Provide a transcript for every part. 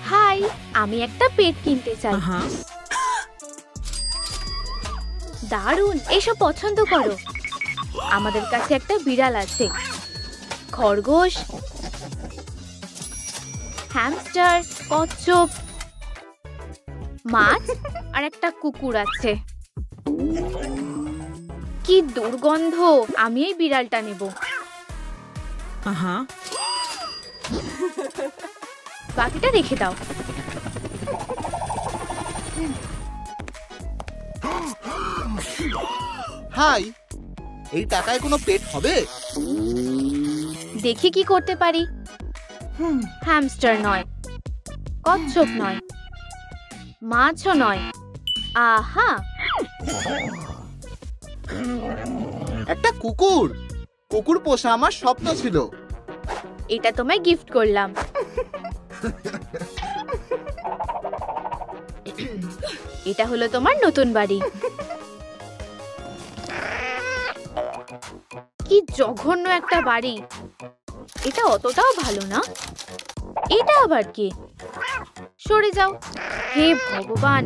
High, আমি একটা পেট কিনতে চাই। দারুণ, এসব পছন্দ করো। আমাদের কাছে একটা বিড়াল আছে, খরগোশ, হ্যামস্টার, কচ্ছপ, মাছ আর একটা কুকুর আছে। কি দুর্গন্ধ! আমি এই বিড়ালটা নেব। বাকিটা রেখে দাও। হাই, এই টাকায় কোনো পেট হবে? দেখি কি করতে পারি। হ্যামস্টার নয়, কচ্ছপ নয়, মাছও নয়। আহা, একটা কুকুর। কুকুর পোষা আমার স্বপ্ন ছিল। এটা তোমায় গিফট করলাম। এটা হলো তোমার নতুন বাড়ি। কি জঘন্য একটা বাড়ি! এটা অতটাও ভালো না। এটা আবার কি? সরে যাও। হে ভগবান,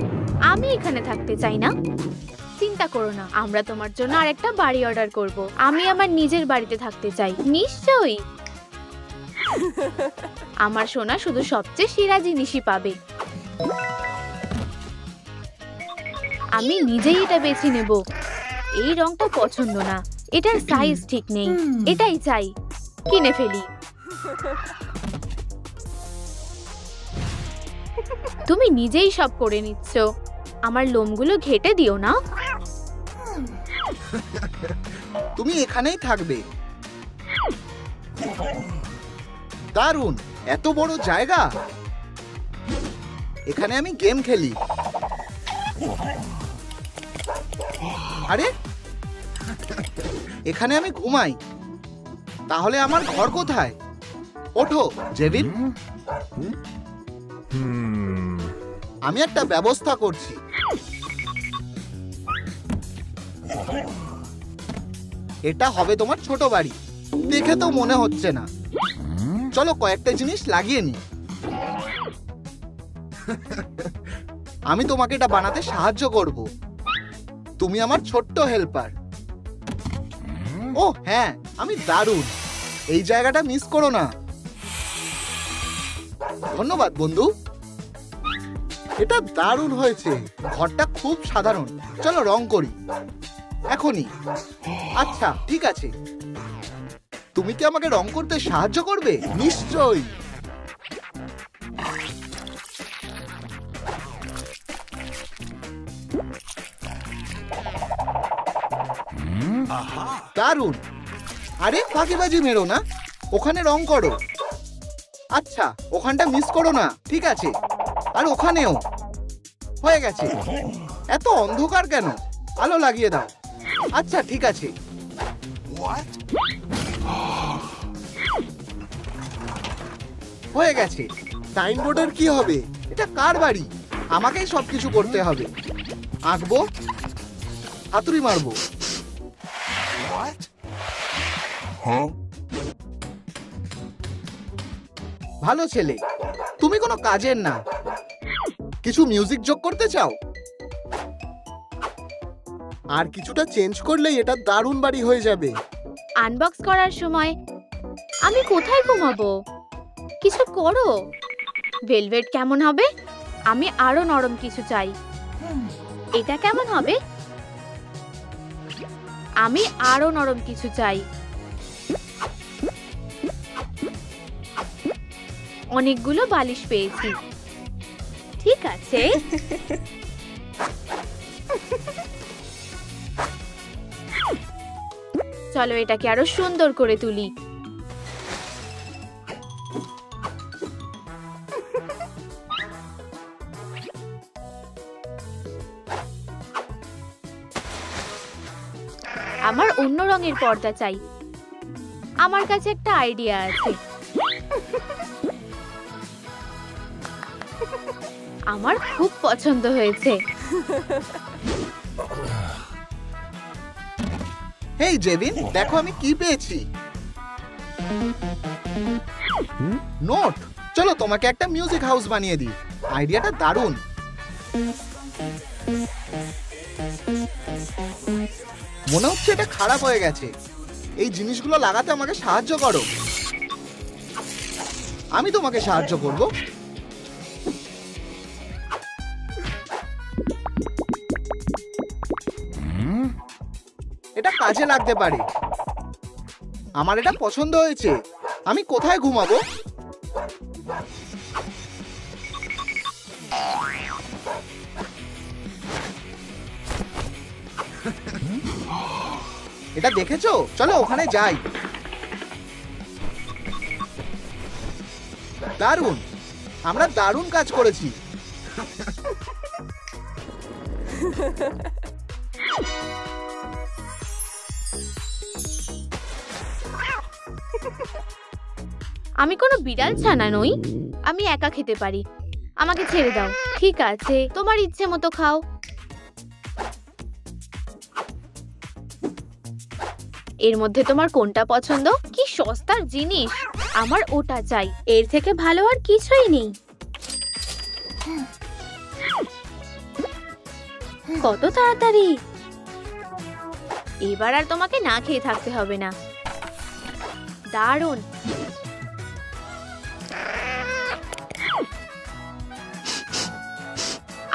আমি এখানে থাকতে চাই না। চিন্তা করো না, আমরা তোমার জন্য আরেকটা বাড়ি অর্ডার করব। আমি আমার নিজের বাড়িতে থাকতে চাই। নিশ্চয়ই। আমার সোনা শুধু সবচেয়ে সেরা জিনিসই পাবে। আমি নিজেই এটা বেছে নেব। এই রংটা পছন্দ না, এটার সাইজ ঠিক নেই। এটাই চাই, কিনে ফেলি। তুমি নিজেই সব করে নিচ্ছ। আমার লোমগুলো ঘেটে দিও না। তুমি এখানেই থাকবে। দারুণ, এত বড় জায়গা। এখানে আমি গেম খেলি। আরে, এখানে আমি ঘুমাই। তাহলে আমার ঘর কোথায়? ওঠো জেভিন, আমি একটা ব্যবস্থা করছি। এটা হবে তোমার ছোট বাড়ি। দেখে তো মনে হচ্ছে না। চলো কয়েকটা জিনিস লাগিয়ে নি। আমি তোমাকে এটা বানাতে সাহায্য করব। তুমি আমার ছোট্ট হেল্পার। ও হ্যাঁ, আমি দারুণ। এই জায়গাটা মিস করো না। ধন্যবাদ বন্ধু। এটা দারুণ হয়েছে। ঘরটা খুব সাধারণ। চলো রং করি এখনই। আচ্ছা ঠিক আছে। তুমি কি আমাকে রং করতে সাহায্য করবে? নিশ্চয়ই। দারুণ। আরে ফাঁকিবাজি মেরো না, ওখানে রং করো। আচ্ছা, ওখানটা মিস করো না। ঠিক আছে, আর ওখানেও হয়ে গেছে। এত অন্ধকার কেন? আলো লাগিয়ে দাও। আচ্ছা ঠিক আছে। হয়ে গেছে। সাইনবোর্ডের কি হবে? এটা কার বাড়ি? আমাকেই সবকিছু করতে হবে। আঁকবো, হাতুড়ি মারবো। ভালো ছেলে, তুমি কোনো কাজের না। কিছু মিউজিক যোগ করতে চাও? আর কিছুটা চেঞ্জ করলেই এটা দারুণ বাড়ি হয়ে যাবে। আনবক্স করার সময় আমি কোথায় ঘুমাবো? কিছু করো। ভেলভেট কেমন হবে? আমি আরো নরম কিছু চাই। এটা কেমন হবে? আমি আরো নরম কিছু চাই। অনেকগুলো বালিশ পেয়েছি। ঠিক আছে। চলো এটাকে আরো সুন্দর করে তুলি। আমার অন্য রঙের পর্দা চাই। আমার কাছে একটা আইডিয়া আছে। আমার খুব পছন্দ হয়েছে। হেই জেভিন, দেখো আমি কি পেয়েছি। নোট। চলো তোমাকে একটা মিউজিক হাউস বানিয়ে দিই। আইডিয়াটা দারুণ। মনে হচ্ছে এটা খারাপ হয়ে গেছে। এই জিনিসগুলো লাগাতে আমাকে সাহায্য করো। আমি তোমাকে সাহায্য করব। এটা কাজে লাগতে পারে। আমার এটা পছন্দ হয়েছে। আমি কোথায় ঘুমাবো? এটা দেখেছো? চলো ওখানে যাই। দারুণ, আমরা দারুণ কাজ করেছি। আমি কোনো বিড়াল ছানা নই। আমি একা খেতে পারি। আমাকে ছেড়ে দাও। ঠিক আছে, তোমার ইচ্ছে মতো খাও। এর মধ্যে তোমার কোনটা পছন্দ? কি সস্তার জিনিস। আমার ওটা চাই। এর থেকে ভালো আর কিছুই নেই। কত তাড়াতাড়ি। এবার আর তোমাকে না খেয়ে থাকতে হবে না। দারুণ।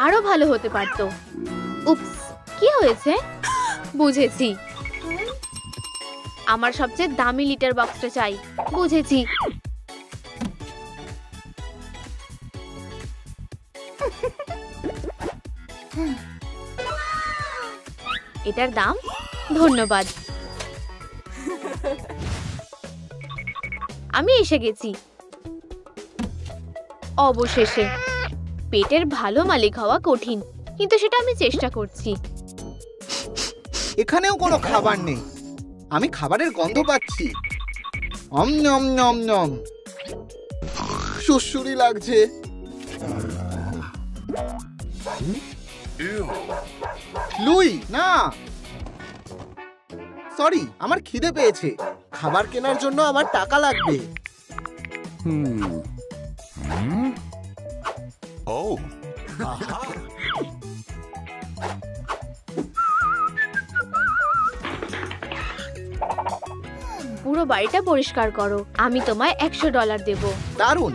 আরো ভালো হতে পারতো। উপস, কি হয়েছে? বুঝেছি। আমার সবচেয়ে দামি লিটার বক্সটা চাই। বুঝেছি। এটার দাম? ধন্যবাদ। আমি এসে গেছি অবশেষে। পেটের ভালো মালিক হওয়া কঠিন, কিন্তু সেটা আমি চেষ্টা করছি। এখানেও কোনো খাবার নেই। আমি খাবারের গন্ধ পাচ্ছি। অম নম নম নম। সুড়সুড়ি লাগছে। লুই, না। সরি, আমার খিদে পেয়েছে। খাবার কেনার জন্য আমার টাকা লাগবে। পুরো বাড়িটা পরিষ্কার করো। আমি তোমায় $100 দেব। দারুণ।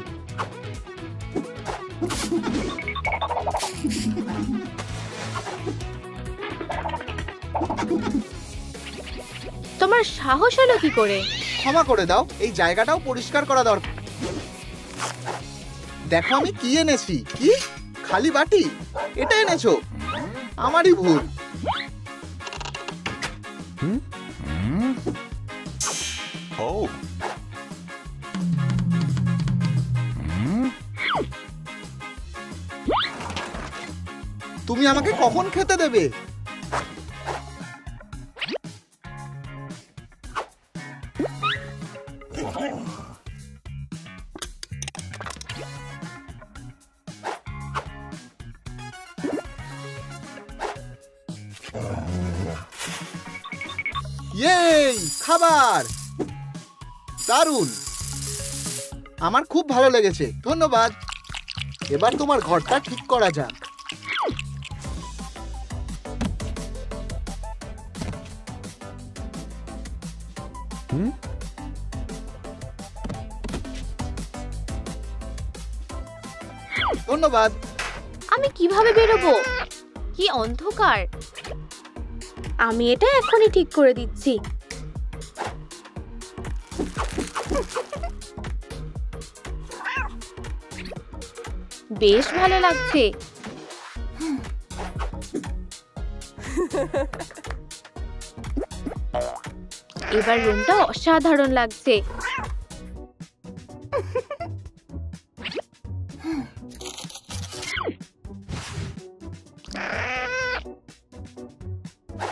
তোমার সাহস হলো কি করে? ক্ষমা করে দাও, এই জায়গাটাও পরিষ্কার করা দরকার। দেখো আমি কি এনেছি। কি? খালি বাটি? এটা এনেছো? আমারই ভুল। তুমি আমাকে কখন খেতে দেবে? ইয়েই, খাবার। দারুণ। আমার খুব ভালো লেগেছে, ধন্যবাদ। এবার তোমার ঘরটা ঠিক করা যাক। ধন্যবাদ। আমি কিভাবে বেরোবো? কি অন্ধকার। আমি এটা এখনই ঠিক করে দিচ্ছি। বেশ ভালো লাগছে। এবার রুমটা অসাধারণ লাগছে।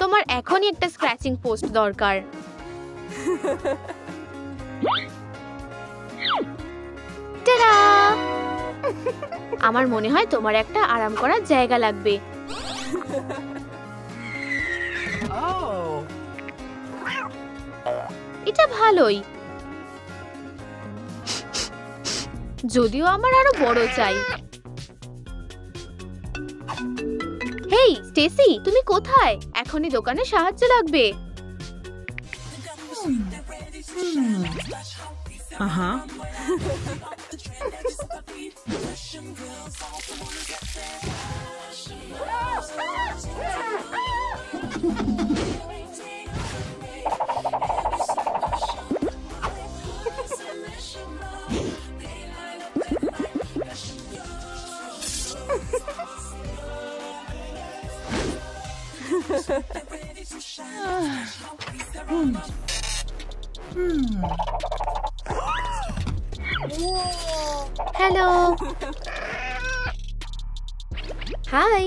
তোমার এখনই একটা স্ক্র্যাচিং পোস্ট দরকার। টাডা! আমার মনে হয় তোমার একটা আরাম করার জায়গা লাগবে। এটা ভালোই, যদিও আমার আরো বড় চাই। হেই স্টেসি, তুমি কোথায়? এখনই দোকানে সাহায্য লাগবে। Hello, hi.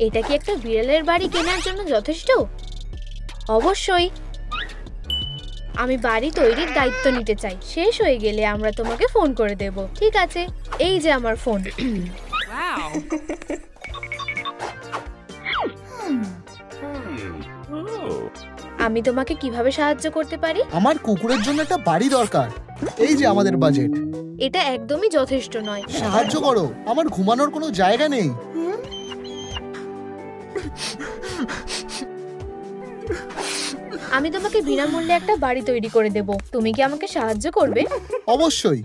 এটা কি একটা বিড়ালের বাড়ি কেনার জন্য যথেষ্ট? অবশ্যই। আমি বাড়ি তৈরির দায়িত্ব নিতে চাই। শেষ হয়ে গেলে আমরা তোমাকে ফোন করে দেব। ঠিক আছে, এই যে আমার ফোন। আমি তোমাকে কিভাবে সাহায্য করতে পারি? আমার কুকুরের জন্য একটা বাড়ি দরকার। এই যে আমাদের বাজেট। এটা একদমই যথেষ্ট নয়। সাহায্য করো, আমার ঘুমানোর কোনো জায়গা নেই। আমি তোমাকে বিনামূল্যে একটা বাড়ি তৈরি করে দেব। তুমি কি আমাকে সাহায্য করবে? অবশ্যই।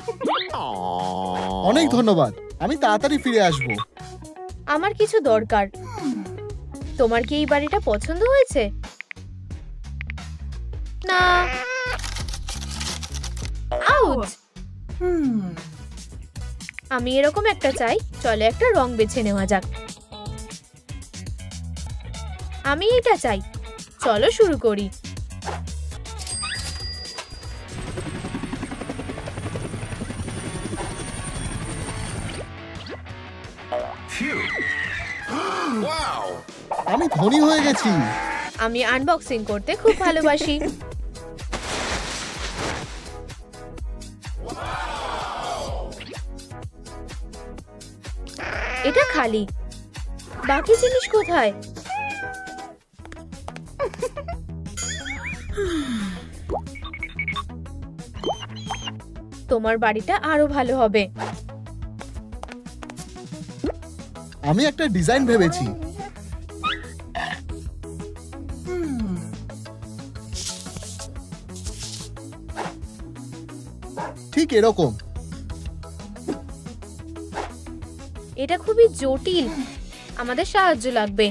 অনেক ধন্যবাদ, আমি তাড়াতাড়ি ফিরে আসব। আমার কিছু দরকার। তোমার কি এই বাড়িটা পছন্দ হয়েছে? না। আউচ! আমি এরকম একটা চাই। চলো একটা রং বেছে নেওয়া যাক। আমি এটা চাই। চলো শুরু করি। আমি ধনী হয়ে গেছি। আমি আনবক্সিং করতে খুব ভালোবাসি। এটা খালি। বাকি জিনিস কোথায়? তোমার বাড়িটা আরো ভালো হবে। আমি একটা ডিজাইন ভেবেছি। ঠিক এরকম। এটা খুবই জটিল। আমাদের সাহায্য লাগবে।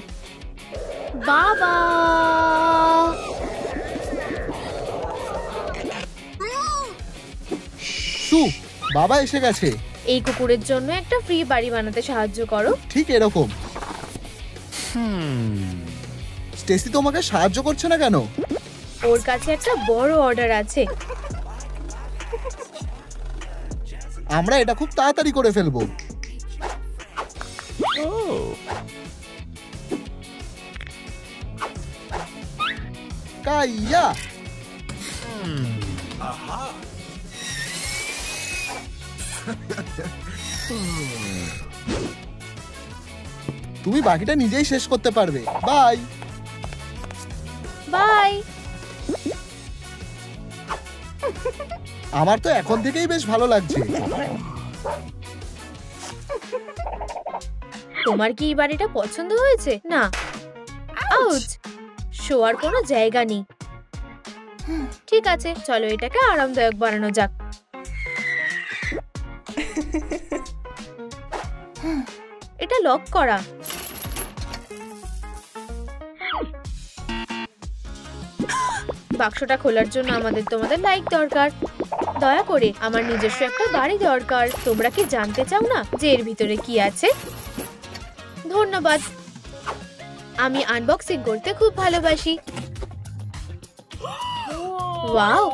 বাবা, বাবা এসে গেছে। এই কুকুরের জন্য একটা ফ্রি বাড়ি বানাতে সাহায্য করো। ঠিক এরকম। স্টেসি তোমাকে সাহায্য করছে না কেন? ওর কাছে একটা বড় অর্ডার আছে। আমরা এটা খুব তাড়াতাড়ি করে ফেলবো। কাইয়া! তুমি বাকিটা নিজেই শেষ করতে পারবে। Bye bye. আমার তো এখন থেকেই বেশ ভালো লাগছে। তোমার কি এই বাড়িটা পছন্দ হয়েছে? না। আউচ! শোয়ার কোনো জায়গা নেই। ঠিক আছে, চলো এটাকে আরামদায়ক বানানো যাক। এটা লক করা। বাক্সটা খোলার জন্য আমাদের তোমাদের লাইক দরকার। দয়া করে আমার নিজস্ব একটা বাড়ি দরকার। তোমরা কি জানতে চাও না যে এর ভিতরে কি আছে? ধন্যবাদ। আমি আনবক্সিং করতে খুব ভালোবাসি। ওয়াও,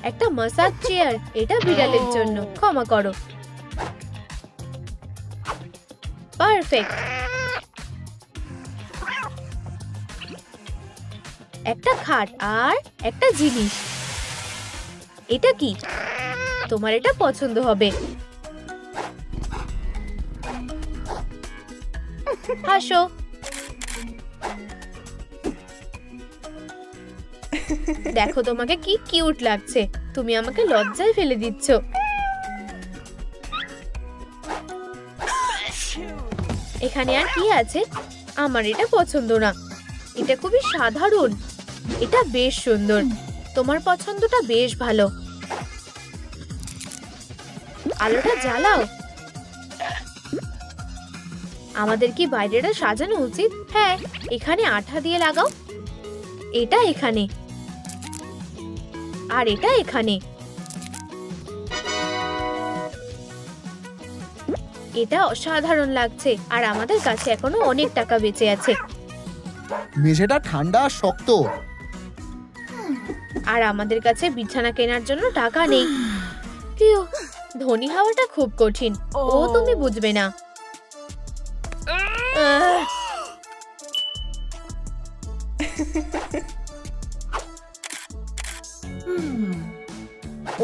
একটা মাসাজ চেয়ার। এটা বিড়ালের জন্য। ক্ষমা করো। পারফেক্ট। একটা খাট আর একটা জিনিস। এটা কি? তোমার এটা পছন্দ হবে। হাসো। দেখো তোমাকে কি কিউট লাগছে, তুমি আমাকে লজ্জায় ফেলে দিচ্ছ। এখানে আর কি আছে? আমার এটা পছন্দ না, এটা খুবই সাধারণ। এটা বেশ সুন্দর, তোমার পছন্দটা বেশ ভালো। আলোটা জ্বালাও। আমাদের কি বাইরেটা সাজানো উচিত? হ্যাঁ, এখানে আঠা দিয়ে লাগাও। এটা এখানে, আর এটা এখানে। এটা অসাধারণ লাগছে, আর আমাদের কাছে এখনো অনেক টাকা বেঁচে আছে। মেঝেটা ঠান্ডা আর শক্ত। আর আমাদের কাছে বিছানা কেনার জন্য টাকা নেই। প্রিয়, ধনী হওয়াটা খুব কঠিন, ও তুমি বুঝবে না।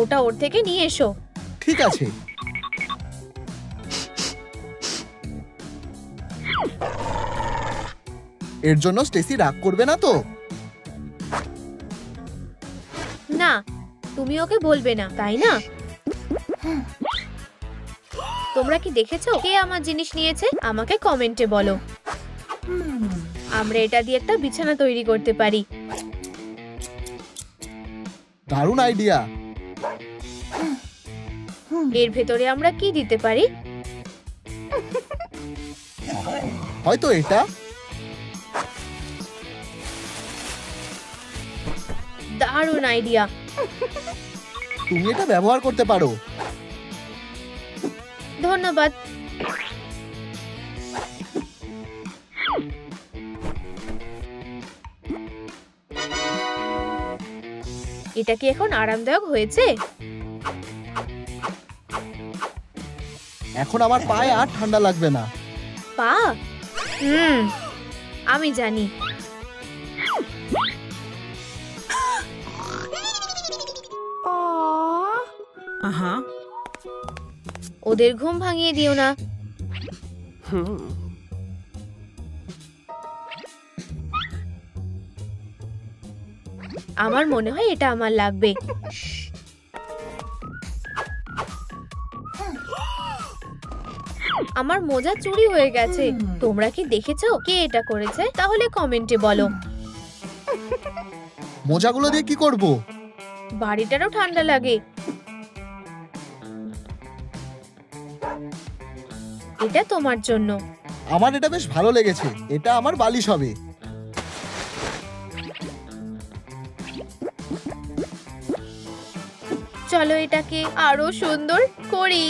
ওটা ওর থেকে নিয়ে এসো। ঠিক আছে। এর জন্য স্টেসি রাগ করবে না তো? না, তুমি ওকে বলবে না, তাই না? তোমরা কি দেখেছো কে আমার জিনিস নিয়েছে? আমাকে কমেন্টে বলো। আমরা এটা দিয়ে একটা বিছানা তৈরি করতে পারি। দারুণ আইডিয়া। এর ভেতরে আমরা কি দিতে পারি? হয়তো এটা। দারুণ আইডিয়া। তুমি এটা ব্যবহার করতে পারো। ধন্যবাদ। এটা কি এখন আরামদায়ক হয়েছে? এখন আমার পায়ে আর ঠান্ডা লাগবে না। পা? আমি জানি। ওদের ঘুম ভাঙিয়ে দিও না। আমার মনে হয় এটা আমার লাগবে। আমার মোজা চুরি হয়ে গেছে। তোমরা কি দেখেছো কে এটা করেছে? তাহলে কমেন্টে বলো। মোজাগুলো দিয়ে কি করব? বাড়িটারও ঠান্ডা লাগে। এটা তোমার জন্য। আমার এটা বেশ ভালো লেগেছে। এটা আমার বালিশ হবে। চলো এটাকে আরো সুন্দর করি।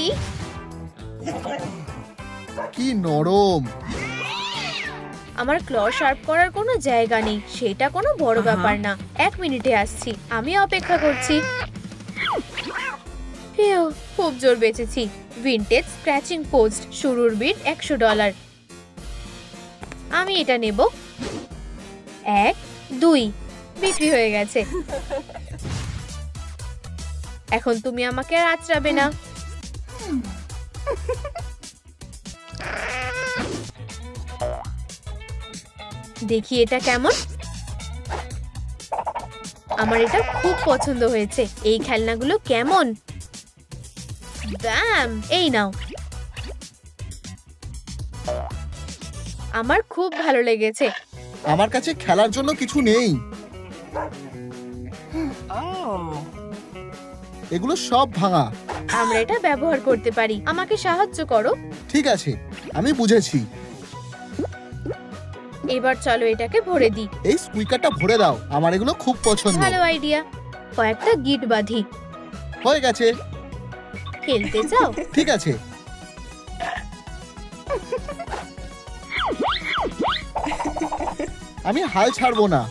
কি নরম। আমার ক্ল শার্প করার কোনো জায়গা নেই, সেটা কোনো বড় ব্যাপার না। 1 মিনিটে আসছি, আমি অপেক্ষা করছি। খুব জোর বেঁচেছি। ভিনটেজ স্ক্র্যাচিং পোস্ট, শুরুর বিড $100। আমি এটা নেব। 1, 2, বিক্রি হয়ে গেছে। এখন তুমি আমাকে আর আঁচড়াবে না। দেখি এটা কেমন। আমার এটা খুব পছন্দ হয়েছে। এই খেলনাগুলো কেমন? ব্যাম! এই নাও। আমার খুব ভালো লেগেছে। আমার কাছে খেলার জন্য কিছু নেই। এগুলো সব ভাঙা। আমরা এটা ব্যবহার করতে পারি। আমাকে সাহায্য করো। ঠিক আছে, আমি বুঝেছি। এবার চলো এটাকে ভরে দিই। এই স্কুইকারটা ভরে দাও, আমার এগুলো খুব পছন্দ। ভালো আইডিয়া। কয়েকটা গিট বাঁধি। হয়ে গেছে। খেলতে চাও? ঠিক আছে। আমি হাল ছাড়বো না।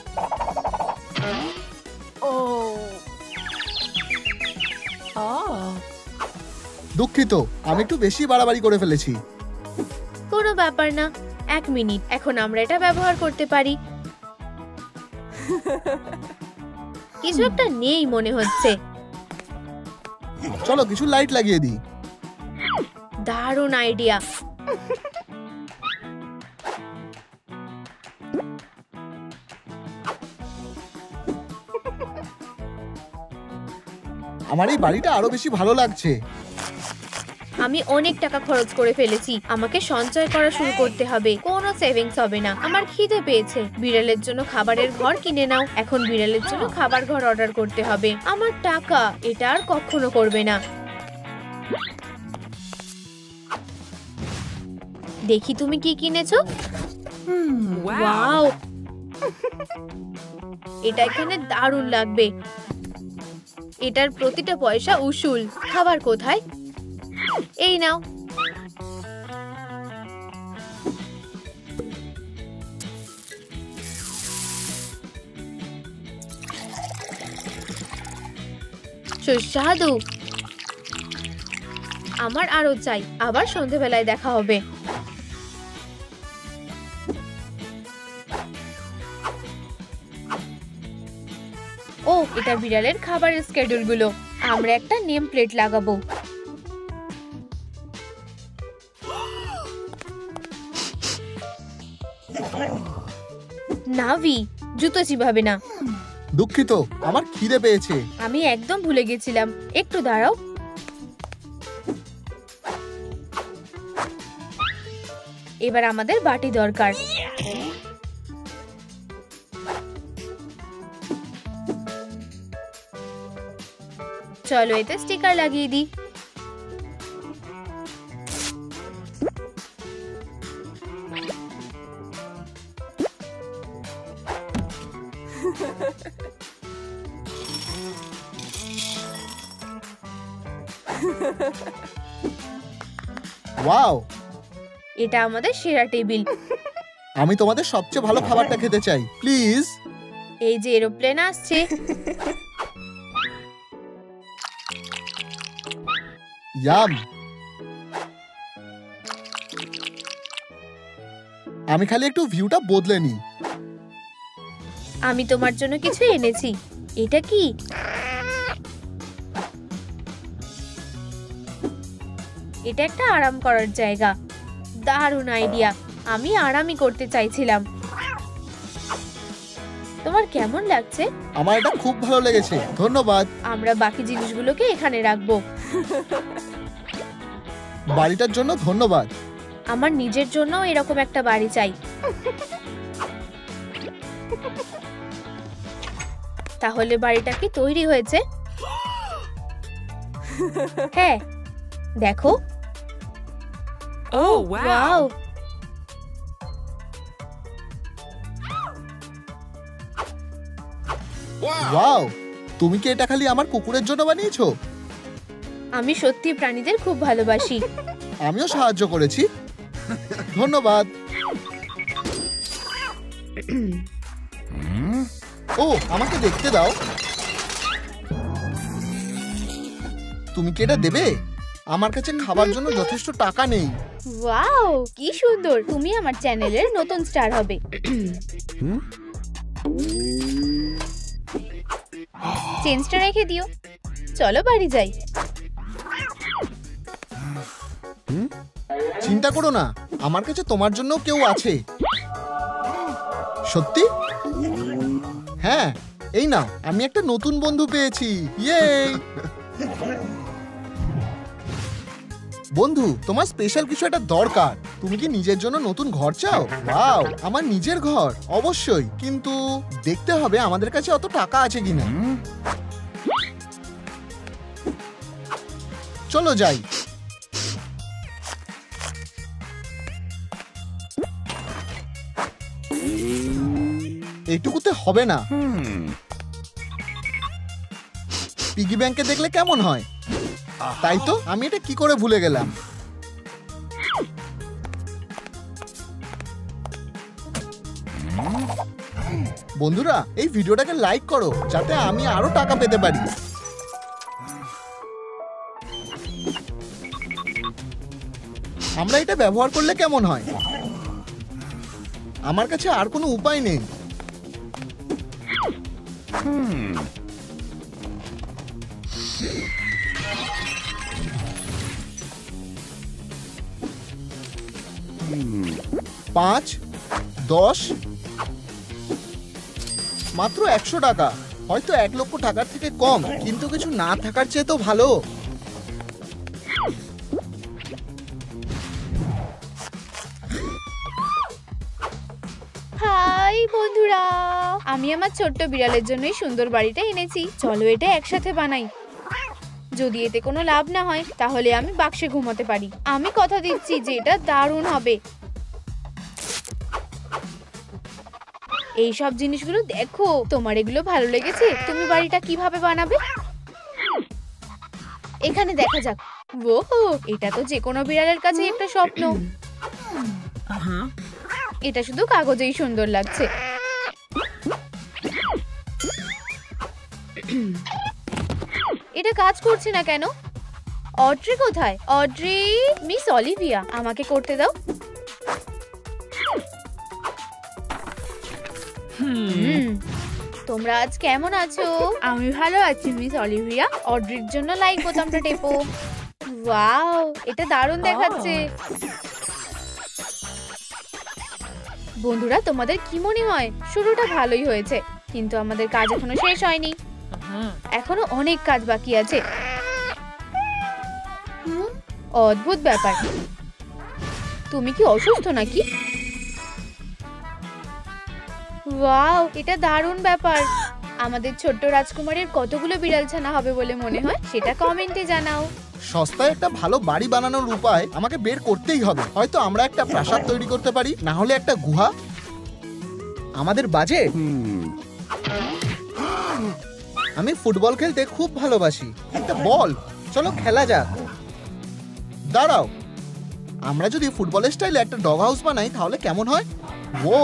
দুঃখিত, আমি একটু বেশি বাড়াবাড়ি করে ফেলেছি। কোনো ব্যাপার না। 1 মিনিট, এখন আমরা এটা ব্যবহার করতে পারি। কিছু একটা নেই মনে হচ্ছে। চলো কিছু লাইট লাগিয়ে দিই। দারুণ আইডিয়া। আমার এই বাড়িটা আরো বেশি ভালো লাগছে। আমি অনেক টাকা খরচ করে ফেলেছি, আমাকে সঞ্চয় করা শুরু করতে হবে। কোনো সেভিংস হবে না। আমার খিদে পেয়েছে। বিড়ালের জন্য খাবারের ঘর কিনে নাও। এখন বিড়ালের জন্য খাবার ঘর অর্ডার করতে হবে। আমার টাকা এটা আর কখনো করবে না। দেখি তুমি কি কিনেছো। ওয়াও, এটা এখানে দারুণ লাগবে। এটার প্রতিটা পয়সা উসুল। খাবার কোথায়? এই নাও। সুস্বাদু। আমার আরো চাই। আবার সন্ধেবেলায় দেখা হবে। ও, এটা বিড়ালের খাবারের স্কেডিউল গুলো। আমরা একটা নেম প্লেট লাগাবো। নাভি, জুতো চিবাবে না। দুঃখিত, আমার খিদে পেয়েছে। আমি একদম ভুলে গেছিলাম। একটু দাঁড়াও। এবার আমাদের বাটি দরকার। চলো এতে স্টিকার লাগিয়ে দিই। ওয়াও, এটা আমাদের সেরা টেবিল। আমি তোমাদের সবচেয়ে ভালো খাবারটা খেতে চাই, প্লিজ। এই যে এরোপ্লেন আসছে। ইয়াম। আমি খালি একটু ভিউটা বদলে নি। আমি তোমার জন্য কিছু এনেছি। এটা কি? এটা একটা আরাম করার জায়গা। দারুণ আইডিয়া। আমি আরামই করতে চাইছিলাম। তোমার কেমন লাগছে? আমার এটা খুব ভালো লেগেছে, ধন্যবাদ। আমরা বাকি জিনিসগুলোকে এখানে রাখবো। বাড়িটার জন্য ধন্যবাদ। আমার নিজের জন্য এরকম একটা বাড়ি চাই। তাহলে বাড়িটা কি তৈরি হয়েছে? হ্যাঁ, দেখো। ওয়াও, ওয়াও, তুমি কি এটা খালি আমার কুকুরের জন্য বানিয়েছো? আমি সত্যি প্রাণীদের খুব ভালোবাসি। আমিও সাহায্য করেছি, ধন্যবাদ। ও, আমাকে দেখতে দাও। তুমি কি এটা দেবে? আমার কাছে খাবার জন্য যথেষ্ট টাকা নেই। ওয়াও, কি সুন্দর। তুমি আমার চ্যানেলের নতুন স্টার হবে। চেঞ্জটা রেখে দিও। চলো বাড়ি যাই। চিন্তা করো না, আমার কাছে তোমার জন্য কেউ আছে। সত্যি? হ্যাঁ, এই নাও, আমি একটা নতুন বন্ধু পেয়েছি। ইয়ে! বন্ধু, তোমার স্পেশাল কিছু একটা দরকার। তুমি কি নিজের জন্য নতুন ঘর চাও? ওয়াও, আমার নিজের ঘর অবশ্যই, কিন্তু দেখতে হবে আমাদের কাছে অত টাকা আছে কিনা। চলো যাই। এইটুকুতে হবে না। পিগি ব্যাংকে দেখলে কেমন হয়? তাই তো, আমি এটা কি করে ভুলে গেলাম। বন্ধুরা, এই ভিডিওটাকে লাইক করো যাতে আমি আরো টাকা পেতে পারি। আমরা এটা ব্যবহার করলে কেমন হয়? আমার কাছে আর কোনো উপায় নেই। পাঁচ, 10, মাত্র 100 টাকা। হয়তো 1 লক্ষ টাকার থেকে কম, কিন্তু কিছু না থাকার চেয়ে তো ভালো। হাই বন্ধুরা, আমি আমার ছোট্ট বিড়ালের জন্যই সুন্দর বাড়িটা এনেছি। চলো এটা একসাথে বানাই। যদি এতে কোনো লাভ না হয় তাহলে আমি বাক্সে ঘুমাতে পারি। আমি কথা দিচ্ছি যে এটা দারুণ হবে। এই সব জিনিসগুলো দেখো, তোমার এগুলো ভালো লেগেছে? তুমি বাড়িটা কিভাবে বানাবে এখানে দেখা যাক। ওহো, এটা তো যে কোনো বিড়ালের কাছে একটা স্বপ্ন। এটা শুধু কাগজেই সুন্দর লাগছে। এটা কাজ করছে না কেন? অড্রি কোথায়? অড্রি, মিস অলিভিয়া, আমাকে করতে দাও। তোমরা আজ কেমন আছো? আমি ভালো আছি মিস অলিভিয়া। অড্রির জন্য লাইক বোতামটা টেপো। ওয়াও, এটা দারুণ দেখাচ্ছে। বন্ধুরা, তোমাদের কি মনে হয়? শুরুটা ভালোই হয়েছে, কিন্তু আমাদের কাজ এখনো শেষ হয়নি। এখনো অনেক কাজ বাকি আছে। অদ্ভুত ব্যাপার, তুমি কি অসুস্থ নাকি? ওয়াও, এটা দারুণ ব্যাপার। আমাদের ছোট্ট রাজকুমারের কতগুলো বিড়াল ছানা হবে বলে মনে হয় সেটা কমেন্টে জানাও। সস্তায় একটা ভালো বাড়ি বানানোর উপায় আমাকে বের করতেই হবে। হয়তো আমরা একটা প্রাসাদ তৈরি করতে পারি, না হলে একটা গুহা। আমাদের বাজেট, আমি ফুটবল খেলতে খুব ভালোবাসি। একটা বল, চলো খেলা যাক। দাঁড়াও, আমরা যদি ফুটবলের স্টাইলে একটা ডগ হাউস বানাই তাহলে কেমন হয়? ও,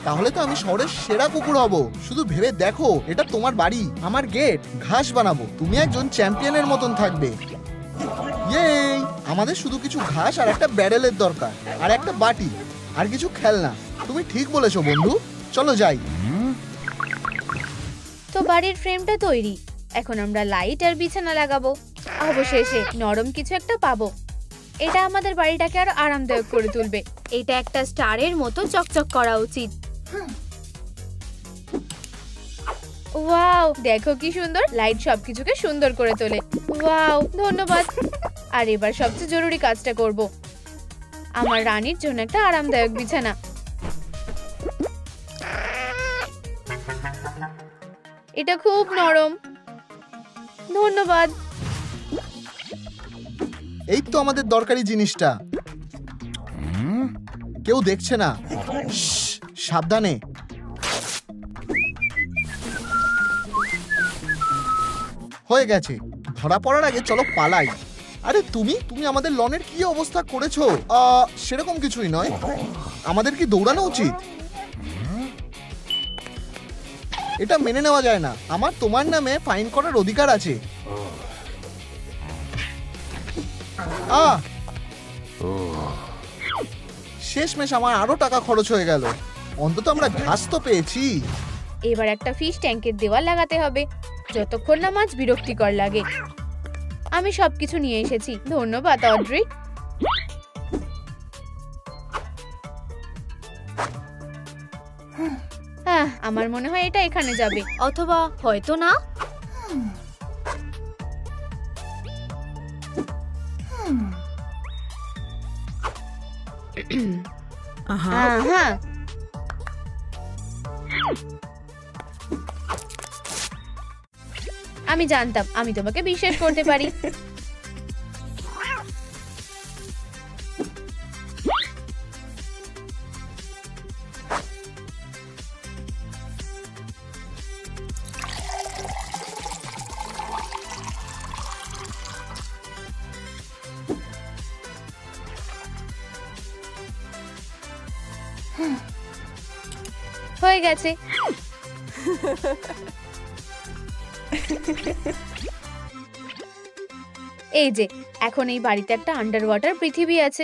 তাহলে তো আমি শহরের সেরা কুকুর হব। শুধু ভেবে দেখো, এটা তোমার বাড়ি, আমার গেট। ঘাস বানাবো, তুমি একজন চ্যাম্পিয়নের মতন থাকবে। ইয়েই! আমাদের শুধু কিছু ঘাস আর একটা ব্যারেলের দরকার, আর একটা বাটি, আর কিছু খেলনা। তুমি ঠিক বলেছো বন্ধু, চলো যাই। তো বাড়ির ফ্রেমটা তৈরি। এখন আমরা লাইট আর বিছানা লাগাবো। অবশেষে নরম কিছু একটা পাবো। এটা আমাদের বাড়িটাকে আরো আরামদায়ক করে তুলবে। এটা একটা স্টারের মতো চকচক করা উচিত। ওয়াও, দেখো কি সুন্দর! লাইট সবকিছুকে সুন্দর করে তোলে। ওয়াও, ধন্যবাদ। আর এবার সবচেয়ে জরুরি কাজটা করব। আমার রানীর জন্য একটা আরামদায়ক বিছানা। এটা খুব নরম। ধন্যবাদ। এই তো আমাদের দরকারি জিনিসটা। কেউ দেখছে না। শ্শ্, সাবধানে। হয়ে গেছে। ধরা পড়ার আগে চলো পালাই। আরে তুমি আমাদের লনের কি অবস্থা করেছো? সেরকম কিছুই নয়। আমাদের কি দৌড়ানো উচিত? এটা মেনে নেওয়া যায় না। আমার তোমার নামে ফাইন করার অধিকার আছে। শেষমেশ আমার আরো টাকা খরচ হয়ে গেল। অন্তত আমরা ঘাস তো পেয়েছি। এবার একটা ফিশ ট্যাঙ্কের দেওয়াল লাগাতে হবে, যতক্ষণ না মাছ বিরক্তিকর লাগে। আমি সবকিছু নিয়ে এসেছি। ধন্যবাদ অড্রি। আমার মনে হয় এটা এখানে যাবে, অথবা হয়তো না। আমি জানতাম আমি তোমাকে বিশ্বাস করতে পারি। হয়ে গেছে। এই যে, এখন এই বাড়িতে একটা আন্ডার ওয়াটার পৃথিবী আছে।